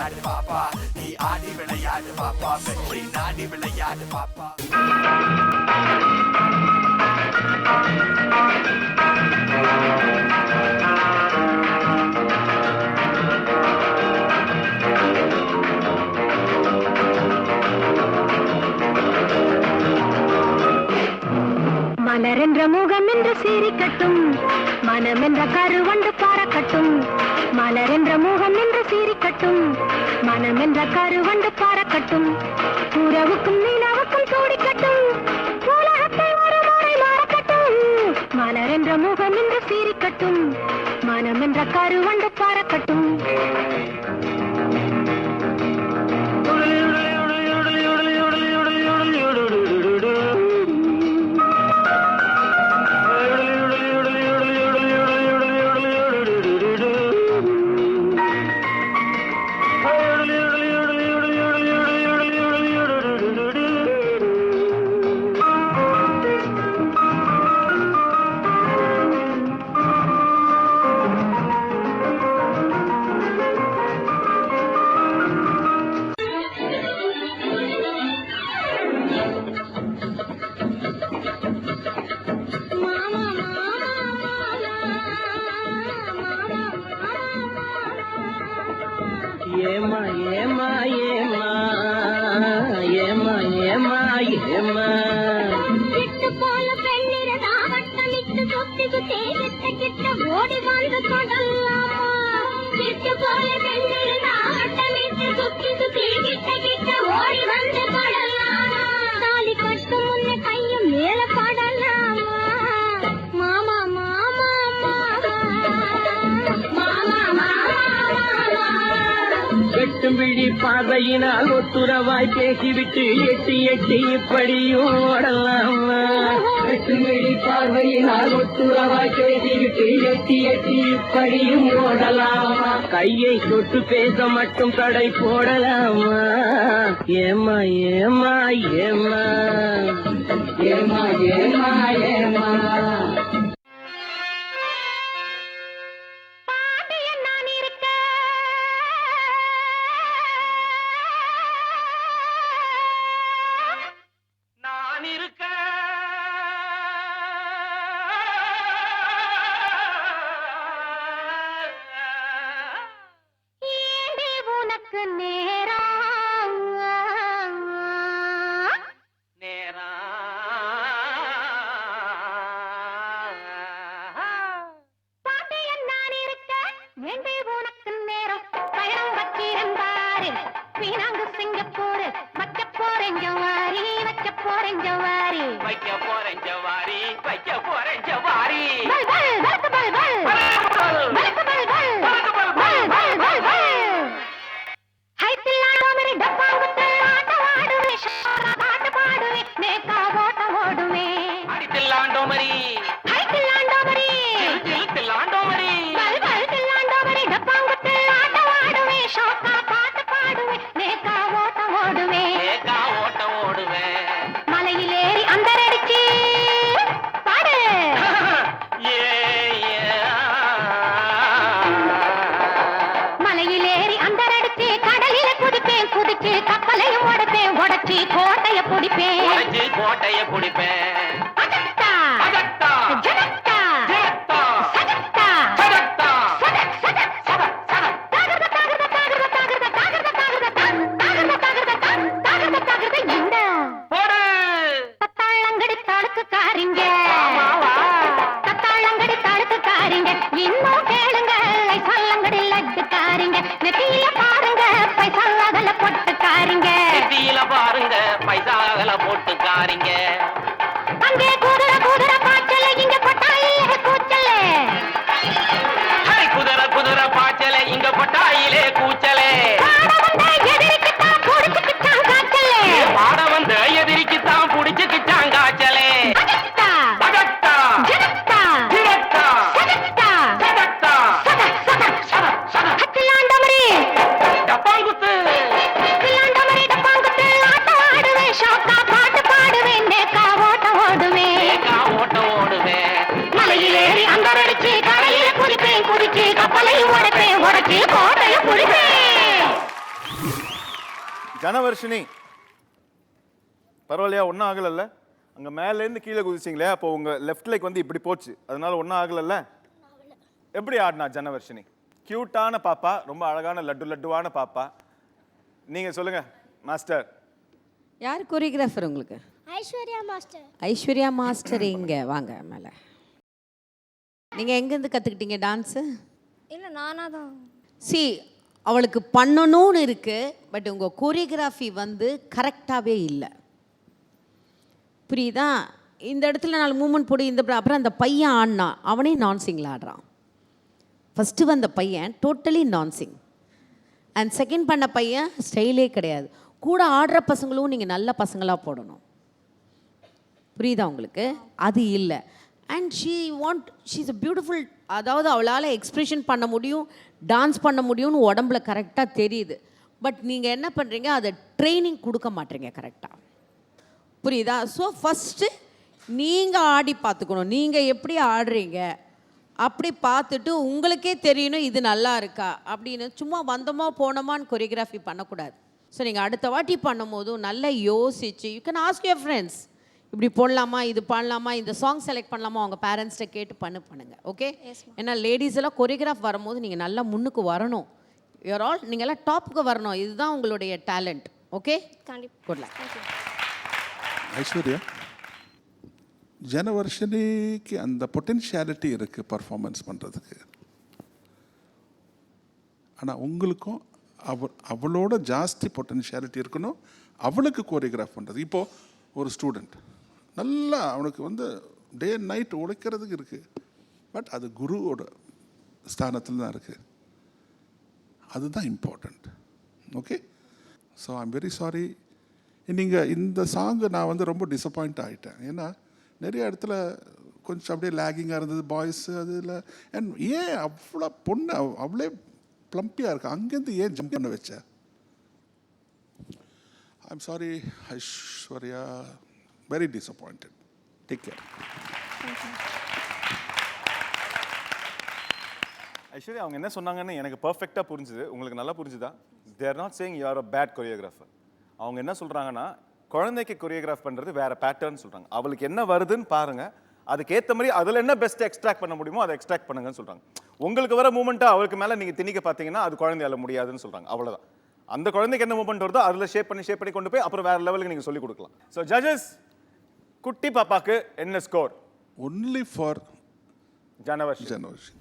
விளையாடு பாப்பா, நீ ஆடி விளையாடு பாப்பா, வெற்றி நாடி விளையாடு பாப்பா. மலரென்ற முகம் என்று சீரிக்கட்டும், மனமென்ற கருவண்டு பாரக்கட்டும். மலரென்ற முகம் என்று சீரிக்கட்டும், மனமென்ற கருவண்டு பாரக்கட்டும். உறவுக்கும் நிலவுக்கும் சூடிக்கட்டும், உலகத்தை ஒரு முறை மாறக்கட்டும். மலரென்ற முகம் என்று சீரிக்கட்டும், மனமென்ற கருவண்டு பாரக்கட்டும். ஏமா ஏமா ஏமா ஏமா ஏமா ஏமா விட்டு போல பெண்ணிரதா வட்டமிட்டு சொத்திக்கு தேகிட்ட கிட்ட ஓடி வந்து தொடரலாமா. விட்டு போல பெண்ணிரதா வட்டமிட்டு சொத்திக்கு தேகிட்ட கிட்ட ஓடி வந்து தொடரலாமா. தாலி கட்டும் முன்ன கையும் மேல படலாமா. மாமா மாமா மாமா மாமா வெட்டும் விழி பார்வையினால் ஒத்துறவாய் பேசிவிட்டு எட்டி எட்டி இப்படியும் ஓடலாமா. வெட்டும் விழி பார்வையினால் ஒத்துறவாய் பேசிவிட்டு எட்டி எட்டி இப்படியும் ஓடலாமா. கையை தொட்டு பேச மட்டும் தடை போடலாமா. ஏமா ஏமா ஏமா ஏமா ஏமா ஏமா கோட்டைய குடிப்பேன். பாருங்க பைசாகல போட்டுக்காரிங்க. ஜனவர்ஷினி பரவாயில்லையா? ஒன்றும் ஆகலைல்ல? அங்கே மேலேருந்து கீழே குதிச்சிங்களே, அப்போ உங்கள் லெஃப்ட் லைக் வந்து இப்படி போச்சு, அதனால ஒன்றும் ஆகலைல்ல? எப்படி ஆடினா ஜனவர்ஷினி? கியூட்டான பாப்பா, ரொம்ப அழகான லட்டுவான பாப்பா. நீங்கள் சொல்லுங்கள் மாஸ்டர். யார் கொரியோகிராஃபர் உங்களுக்கு? ஐஸ்வர்யா மாஸ்டர். ஐஸ்வர்யா மாஸ்டர் இங்கே வாங்க மேலே. நீங்கள் எங்கேருந்து கற்றுக்கிட்டீங்க டான்ஸு? இல்ல நானா தான். சி அவளுக்கு பண்ணணும்னு இருக்கு, பட் உங்கள் கொரியோகிராஃபி வந்து கரெக்டாகவே இல்லை. புரியுதா? இந்த இடத்துல 4 மூமெண்ட் போடு, இந்த அப்புறம் அந்த பையன் ஆடினா அவனே நான்சிங்கில் ஆடுறான். ஃபஸ்ட்டு வந்த பையன் டோட்டலி நான்சிங், அண்ட் செகண்ட் பண்ண பையன் ஸ்டைலே கிடையாது. கூட ஆடுற பசங்களும் நீங்கள் நல்ல பசங்களாக போடணும். புரியுதா உங்களுக்கு? அது இல்லை. அண்ட் ஷீஸ் அ பியூட்டிஃபுல், அதாவது அவளால் எக்ஸ்ப்ரெஷன் பண்ண முடியும், டான்ஸ் பண்ண முடியும்னு உடம்புல கரெக்டாக தெரியுது. பட் நீங்கள் என்ன பண்ணுறீங்க, அதை ட்ரைனிங் கொடுக்க மாட்டீங்க கரெக்டாக. புரியுதா? ஸோ ஃபஸ்ட்டு நீங்கள் ஆடி பார்த்துக்கணும். நீங்கள் எப்படி ஆடுறீங்க அப்படி பார்த்துட்டு உங்களுக்கே தெரியணும் இது நல்லா இருக்கா அப்படின்னு. சும்மா வந்தோமா போனோமான்னு கொரியோகிராஃபி பண்ணக்கூடாது. ஸோ நீங்கள் அடுத்த வாட்டி பண்ணும்போதும் நல்லா யோசிச்சு, you can ask your friends, இப்படி போடலாமா, இது பண்ணலாமா, இந்த சாங் செலக்ட் பண்ணலாமா, அவங்க பேரண்ட்ஸ்கிட்ட கேட்டு பண்ணுங்க. ஓகே? ஏன்னா லேடிஸ் எல்லாம் கொரியோகிராஃப் வரும்போது நீங்கள் நல்லா முன்னுக்கு வரணும். யூஆர் ஆல், நீங்கள் எல்லாம் டாப்புக்கு வரணும். இதுதான் உங்களுடைய டேலண்ட். ஓகே? கண்டிப்பா. Good luck. ஐஸ்வர்யா, ஜனவர்ஷினிக்கு அந்த பொட்டென்ஷியாலிட்டி இருக்குது பர்ஃபார்மன்ஸ் பண்ணுறதுக்கு. ஆனால் உங்களுக்கும் அவளோட ஜாஸ்தி பொட்டென்ஷியாலிட்டி இருக்கணும் அவளுக்கு கோரியோகிராஃப் பண்ணுறது. இப்போது ஒரு ஸ்டூடெண்ட் நல்லா அவனுக்கு வந்து டே அண்ட் நைட் உழைக்கிறதுக்கு இருக்குது, பட் அது குருவோட ஸ்தானத்தில் தான் இருக்குது. அதுதான் important. Okay? So I'm very sorry. நீங்கள் இந்த சாங்கு நான் வந்து ரொம்ப டிசப்பாயிண்ட் ஆகிட்டேன். ஏன்னா நிறைய இடத்துல கொஞ்சம் அப்படியே லேகிங்காக இருந்தது பாய்ஸு அதில். அண்ட் ஏன் அவ்வளோ பொண்ணு அவ்வளே ப்ளம்பியாக இருக்கா, அங்கேருந்து ஏன் ஜம்ப் பண்ண வச்ச? I'm sorry Aishwarya, very disappointed. Take care. Aishwarya அவங்க என்ன சொன்னாங்கன்னு எனக்கு பர்ஃபெக்டாக புரிஞ்சுது. உங்களுக்கு நல்லா புரிஞ்சுதா? They are not saying you are a bad choreographer. அவங்க என்ன சொல்கிறாங்கன்னா, குழந்தைக்கு கொரியோகிராஃப் பண்ணுறது வேறு பேட்டர்ன் சொல்கிறாங்க. அவளுக்கு என்ன வருதுன்னு பாருங்கள், அதுக்கேற்ற மாதிரி அதில் என்ன பெஸ்ட் எக்ஸ்ட்ராக்ட் பண்ண முடியுமோ அதை எக்ஸ்ட்ராக்ட் பண்ணுங்கன்னு சொல்கிறாங்க. உங்களுக்கு வர மூமெண்ட்டை அவளுக்கு மேலே நீங்கள் திணிக்க பார்த்தீங்கன்னா அது குழந்தையால முடியாதுன்னு சொல்கிறாங்க. அவ்வளோதான். அந்த குழந்தைக்கு என்ன மூமெண்ட் வருதோ அதில் ஷேப் பண்ணி கொண்டு போய் அப்புறம் வேறு லெவலுக்கு நீங்கள் சொல்லிக் கொடுக்கலாம். ஸோ ஜட்ஜஸ், குட்டி பாப்பாக்கு என்ன score? Only for Janavarshini. Janavarshini.